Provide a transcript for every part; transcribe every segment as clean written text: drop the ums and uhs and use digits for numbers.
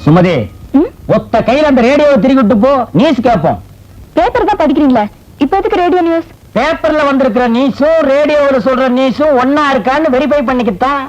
சுமதி, ஒத்த கையில அந்த ரேடியோவை திருக்கிட்டு போ, நியூஸ் கேட்போம். பேப்பர் தான் படிக்கிறீங்களா? இப்ப எதுக்கு ரேடியோ நியூஸ்? பேப்பர்ல வந்திருக்கிற நியூஸும் ரேடியோவில் சொல்ற நியூஸும் ஒன்னா இருக்கான்னு வெரிஃபை பண்ணிக்கிட்டான்.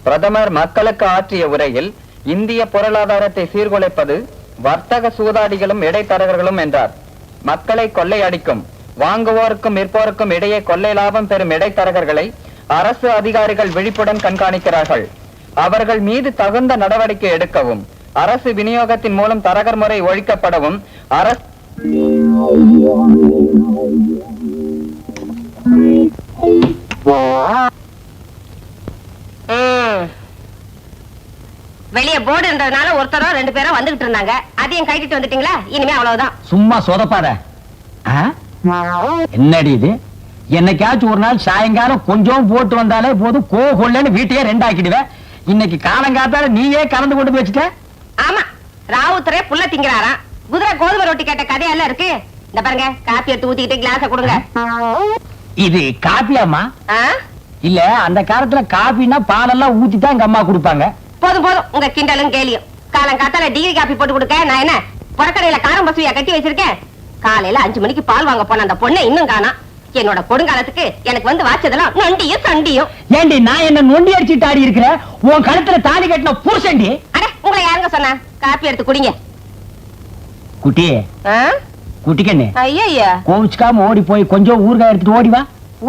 பிரதமர் மக்களுக்கு ஆற்றிய உரையில் இந்திய பொருளாதாரத்தை சீர்குலைப்பது வர்த்தக சூதாடிகளும் இடைத்தரகர்களும் என்றார். மக்களை கொள்ளையடிக்கும் வாங்குவோருக்கும் விற்போருக்கும் இடையே கொள்ளை லாபம் பெறும் இடைத்தரகர்களை அரசு அதிகாரிகள் விழிப்புடன் கண்காணிக்கிறார்கள். அவர்கள் மீது தகுந்த நடவடிக்கை எடுக்கவும், அரசு விநியோகத்தின் மூலம் தரகர் முறை ஒழிக்கப்படவும் அரசு வெளியே போர்டு இருந்ததுனால ஒருத்தரோ 2 பேரும் வந்துகிட்டு இருந்தாங்க. அதையும் கைட்டிட்டு வந்துட்டீங்களா? இனிமே அவ்வளவுதான். சும்மா சொதப்பாத. என்னடி இது? என்னைக்காச்சும் ஒரு நாள் சாயங்காலம் கொஞ்சம் போட்டு வந்தாலே போதும், கோகொள்ளன்னு வீட்டையே 2 ஆக்கிடுவேன். இன்னைக்கு காலங்காத்தால நீயே கலந்து கொண்டு வச்சுட்ட. ஆமா, ராவுத்தரே புள்ள திங்கிறாராம். குதிரை கோதுமை ரொட்டி கேட்ட கதையெல்லாம் இருக்கு. இந்த பாருங்க, காப்பி எடுத்து ஊத்திக்கிட்டு கிளாஸ கொடுங்க. இது காப்பியாமா? இல்ல, அந்த காலத்துல காப்பினா பாலெல்லாம் ஊத்தி தான் எங்க அம்மா கொடுப்பாங்க. போதும் போதும், உங்க கிண்டலும் கேலியும். காலங்காத்தால டிகிரி காப்பி போட்டு கொடுக்க நான் என்ன புறக்கடையில காரம் பசுவியா கட்டி வச்சிருக்கேன்? காலையில 5 மணிக்கு பால் வாங்க போன அந்த பொண்ணை இன்னும் காணா. என்னோட கொடுங்காலத்துக்கு எனக்கு வந்து வாச்சதெல்லாம் நொண்டியும் சண்டியும். ஏண்டி, நான் என்ன நொண்டி அடிச்சுட்டு ஆடி இருக்கிறேன்? உன் கழுத்துல தாலி கட்டின புருஷண்டி. அட, உங்களை யாருங்க சொன்னா? காப்பி எடுத்து குடிங்க. குட்டி குட்டிக்கண்ணு, ஐயா கோவிச்சுக்காம ஓடி போய் கொஞ்சம் ஊறுகாய் எடுத்துட்டு ஓடி வா.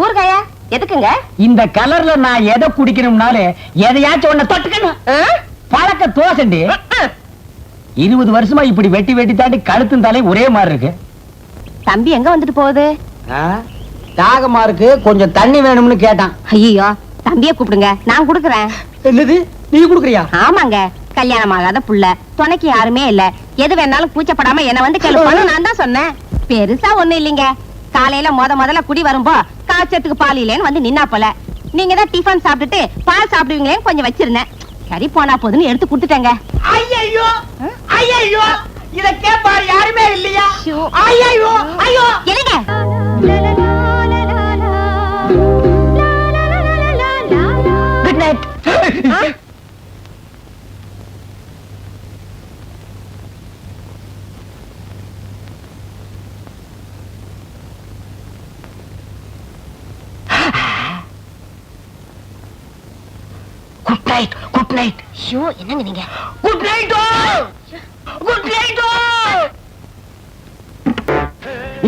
ஊறுகாயா எதுக்குங்க? இந்த கலர்ல நான் எதை குடிக்கணும்னாலே எதையாச்சும் ஒண்ணு தொட்டுக்கணும். பழக்க தோசண்டி. 20 வருஷமா இப்படி வெட்டி வெட்டி தாண்டி கழுத்தும் தலை ஒரே மாதிரி இருக்கு. தம்பி எங்க வந்துட்டு போகுது? தாகமா இருக்கு, கொஞ்சம் தண்ணி வேணும்னு கேட்டான். ஐயோ, தம்பிய கூப்பிடுங்க, நான் குடுக்கறேன். என்னது, நீ குடுக்கறியா? ஆமாங்க, கல்யாணம் ஆகாத புள்ள, துணைக்கு யாருமே இல்ல. எது வேணாலும் கூச்சப்படாம என்ன வந்து கேளுப்பான்னு நான் தான் சொன்னேன். பெருசா ஒண்ணு இல்லைங்க. காலையில முதல்ல குடி வரும்போ காய்ச்சத்துக்கு பால் இல்லேன்னு வந்து நின்னா போல. நீங்க தான் டிஃபன் சாப்பிட்டுட்டு பால் சாப்பிடுவீங்களேன்னு கொஞ்சம் வச்சிருந்தேன். சரி போனா போதுன்னு எடுத்து கொடுத்துட்டேங்க. ஐயோ ஐயோ, இத கேட்பாரு யாருமே இல்லையா? ஐயோ ஐயோ, என்னங்க? Good night. Good night, good night. Show, என்னங்க நீங்க? Good night. Good night.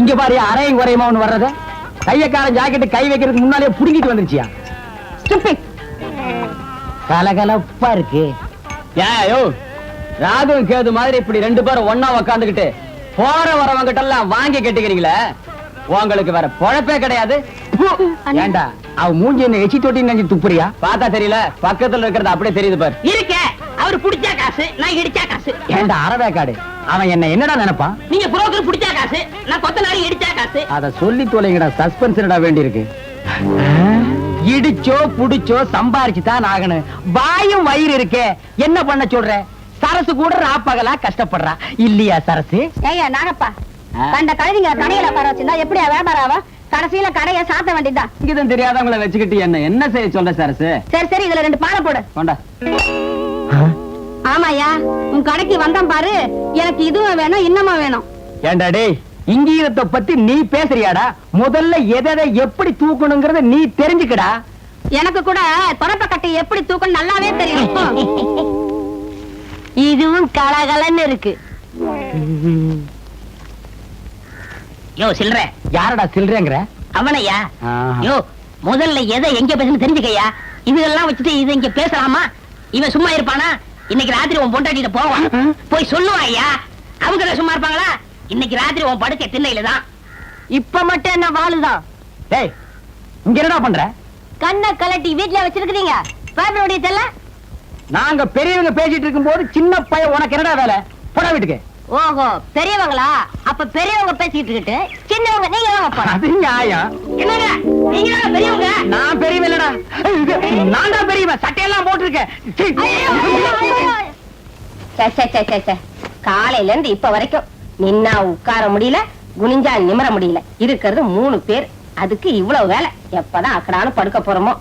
இங்க பாரு, அரையும் குறையுமா ஒண்ணு வர்றத. கையக்காரன் ஜாக்கெட் கை வைக்கிறதுக்கு முன்னாலே புடுங்கிட்டு வந்துருச்சியா? ஸ்டூபிட். கலகலப்பா இருக்கு. ஏயோ, ராகு கேது மாதிரி இப்படி 2 பேரும் ஒண்ணா உக்காந்துக்கிட்டு போற வரவங்கிட்ட எல்லாம் வாங்கி கட்டிக்கிறீங்களே, உங்களுக்கு வேற பொழப்பே கிடையாது. ஏண்டா, அவ மூஞ்சி என்ன எச்சி தொட்டி நினைச்சு துப்புறியா? பார்த்தா தெரியல, பக்கத்துல இருக்கிறது அப்படியே தெரியுது பாரு. இருக்க, அவரு புடிச்சா காசு, நான் இடிச்சா காசு. ஏண்டா அரவேக்காடு, அவன் என்ன என்னடா நினைப்பான்? நீங்க புரோக்கர் புடிச்சா காசு, நான் கொத்தனாரி இடிச்சா காசு. அத சொல்லி தொலைங்கடா, சஸ்பென்ஸ்டா வேண்டி இருக்கு. இடிச்சோ புடிச்சோ சம்பாரிச்சு தான் ஆகணும். வாயும் வயிறு இருக்கே, என்ன பண்ண சொல்ற? சரசு கூட ராப்பகலா கஷ்டப்படுறா இல்லையா சரசு? ஏய்யா நாகப்பா, கண்ட கழுதிங்க கடையில பார வச்சிருந்தா எப்படியா வியாபாரம் ஆவா? கடைசியில கடையை சாத்த வேண்டியதுதான். இங்கதான் தெரியாதவங்களை வச்சுக்கிட்டு என்ன செய்ய சொல்ற சரசு? சரி சரி, இதுல 2 பாலை போடு. கொண்டா. ஆமாயா, உன் கடைக்கு வந்தான் பாரு, எனக்கு இதுவும் வேணும் இன்னமும் வேணும். ஏண்டா டேய், இங்கீதத்தை பத்தி நீ பேசுறியாடா? முதல்ல எதை எப்படி தூக்கணுங்கிறத நீ தெரிஞ்சுக்கடா. எனக்கு கூட தொடப்ப கட்டை எப்படி தூக்கணும் நல்லாவே தெரியும். இதுவும் கலகலன்னு இருக்கு. யோ சில்ற. யாரடா சில்றேங்கற? அவனையா? யோ, முதல்ல எதை எங்க பேசணும் தெரிஞ்சுக்கயா. இதெல்லாம் வச்சுட்டு இது இங்க பேசலாமா? இவன் சும்மா இருப்பானா? இன்னைக்கு ராத்திரி உன் பொண்டாட்டிட்ட போவான், போய் சொல்லுவாயா. அவங்க சும்மா இருப்பாங்களா? இன்னைக்கு ராத்திரி உன் படுக்க திண்ணையில தான். இப்ப மட்டும் என்ன வாளுதான்? டேய், இங்க என்னடா பண்ற? கண்ணை கலட்டி வீட்ல வச்சிருக்கீங்க. பாப்பனுடைய தெல்ல. நாங்க பெரியவங்க பேசிட்டு இருக்கும்போது சின்ன பையன் உனக்கு என்னடா வேலை? போடா வீட்டுக்கு. ஓஹோ, பெரியவங்களா? அப்ப பெரியவங்க பேசிட்டு இருக்கு, சின்னவங்க நீங்க வாங்க போற. அது நியாயம். என்னங்க நீங்க தான் பெரியவங்க? நான் பெரியவன் இல்லடா, நான் தான் பெரியவன். சட்டையெல்லாம் போட்டுருக்கேன். காலையில இருந்து இப்ப வரைக்கும் நின்னா உட்கார முடியல, குனிஞ்சா நிமிர முடியல. இருக்கிறது 3 பேர், அதுக்கு இவ்வளவு வேலை. எப்பதான் அக்கடான்னு படுக்க போறோமோ.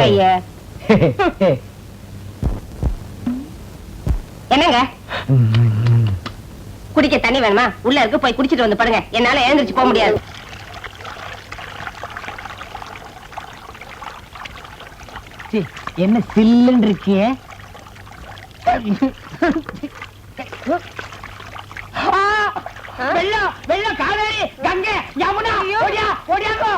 ஐயா என்னங்க குடிக்க தண்ணி வேணுமா? உள்ள இருக்கு, போய் குடிச்சிட்டு வந்து பாருங்க. என்னால எழுந்திருச்சு போக முடியாது. என்ன சில்லுன்னு இருக்கே? வெள்ளம் வெள்ளம், காவேரி, கங்கை, யமுனா, ஓடியா ஓடியாங்கோ.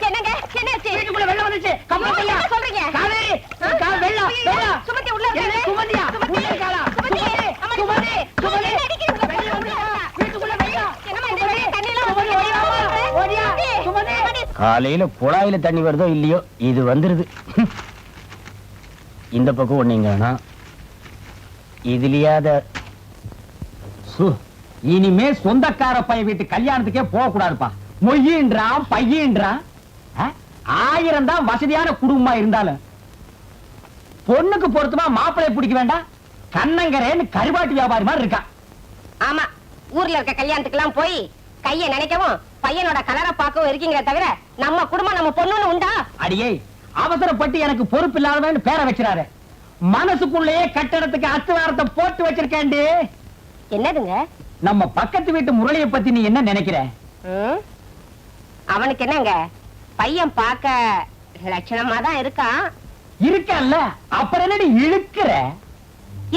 என்னங்க என்னாச்சு? வீட்டுக்குள்ள வெள்ளம் வந்துச்சு. கம்பளம் என்ன சொல்றீங்க? காவேரி, வெள்ளம் வெள்ளம். சுமதி உள்ள இருக்காங்க. சுமதியா? உள்ள இருக்காளா? சுமதி, சுமதி, சுமதி. என்ன அடிக்கிறீங்க? வெள்ளம் வந்துச்சா? வீட்டுக்குள்ள வெள்ளம். என்னம்மா இந்த வழியா தண்ணி எல்லாம் சுமதி, ஓடியா வா. ஓடியா. சுமதி. காலையில குழாயில தண்ணி வருதோ இல்லையோ, இது வந்துருது. இந்த பக்கம் ஒண்ணீங்கன்னா இதுலயாத இனிமே சொந்தக்கார பைய வீட்டு கல்யாணத்துக்கே போக கூடாதுப்பா. மொய்யின்றான் பையன்றான். 1000 தான் வசதியான குடும்பமா இருந்தாலும் பொண்ணுக்கு பொருத்தமா மாப்பிளைய பிடிக்க வேண்டாம். கண்ணங்கரேன்னு கருவாட்டு வியாபாரி மாதிரி இருக்கா. ஆமா, ஊர்ல இருக்க கல்யாணத்துக்கு எல்லாம் போய் கைய நினைக்கவும் பையனோட கலரை பார்க்கவும் இருக்கீங்களே தவிர நம்ம குடும்பம் நம்ம பொண்ணுன்னு உண்டா? அடியே, அவசரப்பட்டு எனக்கு பொறுப்பு இல்லாதவன்னு பேரை வச்சிராரு. மனசுக்குள்ளேயே கட்டடத்துக்கு அஸ்திவாரத்தை போட்டு வச்சிருக்கேன்டி. என்னதுங்க? நம்ம பக்கத்து வீட்டு முரளியை பத்தி நீ என்ன நினைக்கிற? அவனுக்கு என்னங்க, பையன் பார்க்க லட்சணமா தான் இருக்கான். இருக்கல்ல, அப்புறம் என்னடி இழுக்கிற?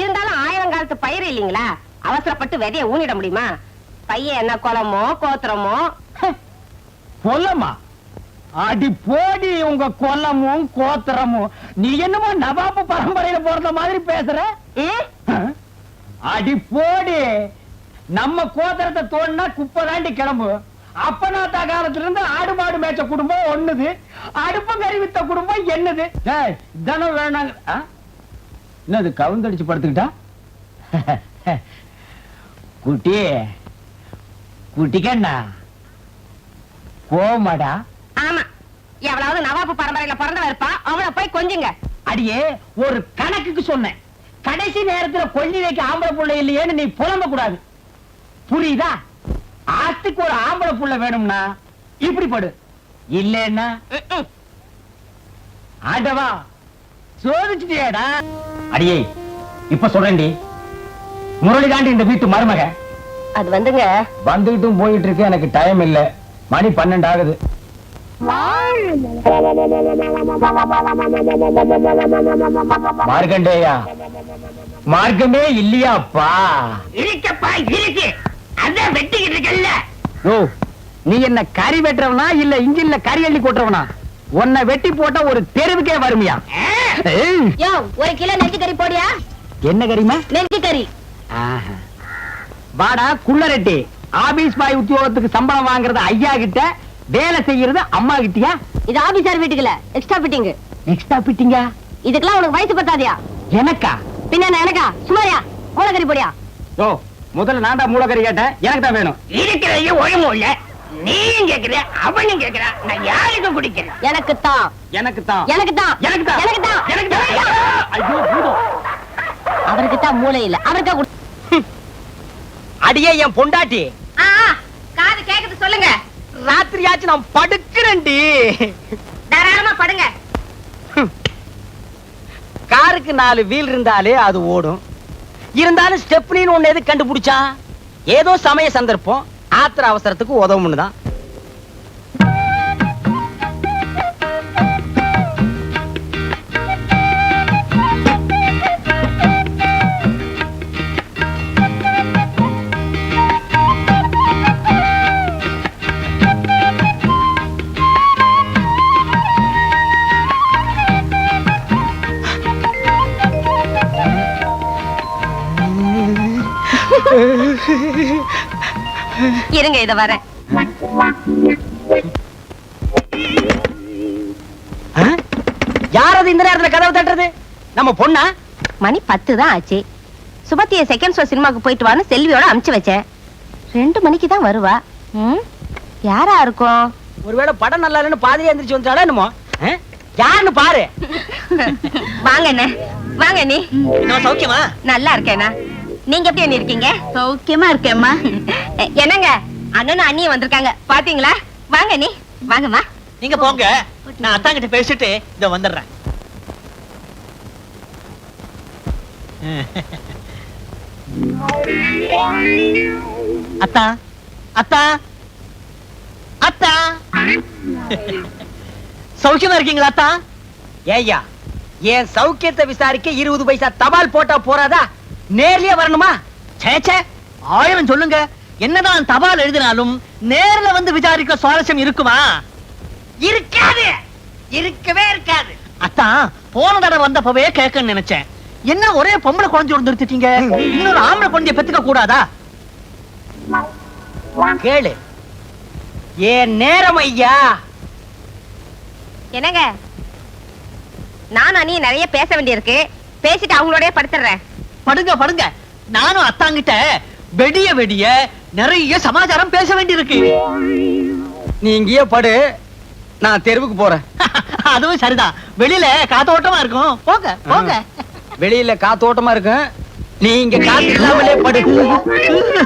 இருந்தாலும் 1000 காலத்து பயிர் இல்லீங்களா, அவசரப்பட்டு விதைய ஊனிட முடியுமா? பையன் என்ன குளமோ கோத்திரமோ? கொல்லமா? அடி போடி உங்க கொல்லமும் கோத்திரமும். நீ என்னமோ நவாபு பரம்பரையில பிறந்த மாதிரி பேசுற. அடி போடி, நம்ம கோத்திரத்தை தோண்டினா குப்பை தாண்டி கிளம்பு. அப்பனாத்தா காலத்துல இருந்து ஆடு மாடு மேய்ச்ச குடும்பம் ஒண்ணுது, அடுப்பு கறி வித்த குடும்பம் என்னது? தினம் வேணாங்க. என்னது கவுந்தடிச்சு படுத்துக்கிட்டா? குட்டி குட்டிக்கண்ணா கோமாடா. ஆமா, எவ்வளவு நவாபு பரம்பரையில பிறந்தவ இருப்பா, அவளை போய் கொஞ்சுங்க. அடியே, ஒரு கணக்குக்கு சொன்னேன். கடைசி நேரத்துல கொள்ளி வைக்க ஆம்பளை புள்ள இல்லையேன்னு நீ புலம்ப கூடாது, புரியுதா? ஆத்துக்கு ஒரு ஆம்பளை புள்ள வேணும்னா இப்படி படு, இல்லன்னா ஆண்டவா சோதிச்சுட்டியாடா. அடியே, இப்ப சொல்றேன்டி, முரளி தாண்டி இந்த வீட்டு மருமக. அது வந்துங்க, வந்துட்டும் போயிட்டு இருக்கு, எனக்கு டைம் இல்ல. மணி 12 ஆகுது. மார்க்கண்டேயா, மார்க்கமே இல்லையாப்பா? இருக்கப்பா இருக்கு, அதான் வெட்டிக்கிட்டு இருக்கல்ல. ஓ, நீ என்ன கறி வெட்டுறவனா இல்ல இன்ஜின்ல கறி அள்ளி கொட்டுறவனா? உன்னை வெட்டி போட்டா ஒரு தெருவுக்கே வருமியா? யோ, 1 கிலோ நெஞ்சு கறி போடியா. என்ன கறிமா? நெஞ்சு கறி. வாடா குள்ளரெட்டி, ஆபீஸ் பாய் உத்தியோகத்துக்கு சம்பளம் வாங்குறது ஐயா கிட்ட, வேலை செய்யறது அம்மா கிட்டயா? இது ஆபீசர் வீட்டுக்குல எக்ஸ்ட்ரா ஃபிட்டிங். எக்ஸ்ட்ரா ஃபிட்டிங்கா? இதுக்கெல்லாம் உனக்கு வயசு பத்தாதியா? எனக்கா? பின்ன எனக்கா? சுமாரியா மூலக்கறி போடியா? ஓ, முதல்ல நான்டா மூலக்கறி கேட்டேன், எனக்கு தான் வேணும். இருக்கிறதையும் ஒழுங்கும் இல்ல, நீயும் கேக்குற அவனும் கேக்குற, நான் யாருக்கு குடிக்கிறேன்? எனக்கு தான், எனக்கு தான், எனக்கு தான், எனக்கு தான், எனக்கு தான், எனக்கு தான். ஐயோ பூதம். அவருக்கு தான் மூளை இல்ல, அவருக்கு. அடியே என் பொண்டாட்டி, காது கேக்குது, சொல்லுங்க. ராத்திரியாச்சும் நான் படுக்கிறேன்டி. தாராளமா படுங்க. காருக்கு 4 வீல் இருந்தாலே அது ஓடும். இருந்தாலும் ஸ்டெப்னின்னு ஒண்ணு எது கண்டுபிடிச்சா? ஏதோ சமய சந்தர்ப்பம், ஆத்திர அவசரத்துக்கு உதவும்னு தான். இருங்க, இத வரேன். யாரது இந்த நேரத்துல கதவு தட்டுறது? நம்ம பொண்ணா? மணி 10 தான் ஆச்சு. சுபத்திய செகண்ட் ஷோ சினிமாக்கு போயிட்டு வான்னு செல்வியோட அனுப்பிச்சு வச்சேன். 2 மணிக்கு தான் வருவா. யாரா இருக்கும்? ஒருவேளை படம் நல்லா இல்லைன்னு பாதிரியா எந்திரிச்சு வந்துட்டாளா என்னமோ? யாருன்னு பாரு. வாங்க அண்ணே, வாங்க நீ. சௌக்கியமா? நல்லா இருக்கேனா? நீங்க எப்படி அண்ணி இருக்கீங்க? சௌக்கியமா இருக்கேம்மா. என்னங்க, அண்ணனும் அண்ணியும் வந்திருக்காங்க பாத்தீங்களா? வாங்க நீ. வாங்கம்மா. நீங்க போங்க, நான் அத்தாங்கிட்ட பேசிட்டு இத வந்துடுறேன். அத்தா அத்தா அத்தா, சௌக்கியமா இருக்கீங்களா அத்தா? ஏய்யா, என் சௌக்கியத்தை விசாரிக்க 20 பைசா தபால் போட்டா போறாதா? நேர்லயே வரணுமா? சேச்சே, 1000 சொல்லுங்க. என்னதான் தபால் எழுதினாலும் நேர்ல வந்து விசாரிக்க சுவாரஸ்யம் இருக்குமா? இருக்காது, இருக்கவே இருக்காது. அத்தா, போன தடவை வந்தப்பவே கேட்கன்னு நினைச்சேன். என்ன ஒரே பொம்பளை குழந்தையோட நிறுத்திட்டீங்க? இன்னொரு ஆம்பளை குழந்தைய பெத்துக்க கூடாதா? கேளு, ஏன் நேரம் ஐயா. என்னங்க, நானும் நீ நிறைய பேச வேண்டியிருக்கு. பேசிட்டு அவங்களோடய படுத்துறேன். படுங்க படுங்க, நானும் அத்தாங்கிட்ட வெடிய வெடிய நிறைய சமாச்சாரம் பேச வேண்டியிருக்கு. நீ இங்கேயே படு, நான் தெருவுக்கு போறேன். அதுவும் சரிதான், வெளியில காத்தோட்டமா இருக்கும். போங்க போங்க. வெளியில காத்தோட்டமா இருக்கு, நீ இங்க காத்து இல்லாமலே படு.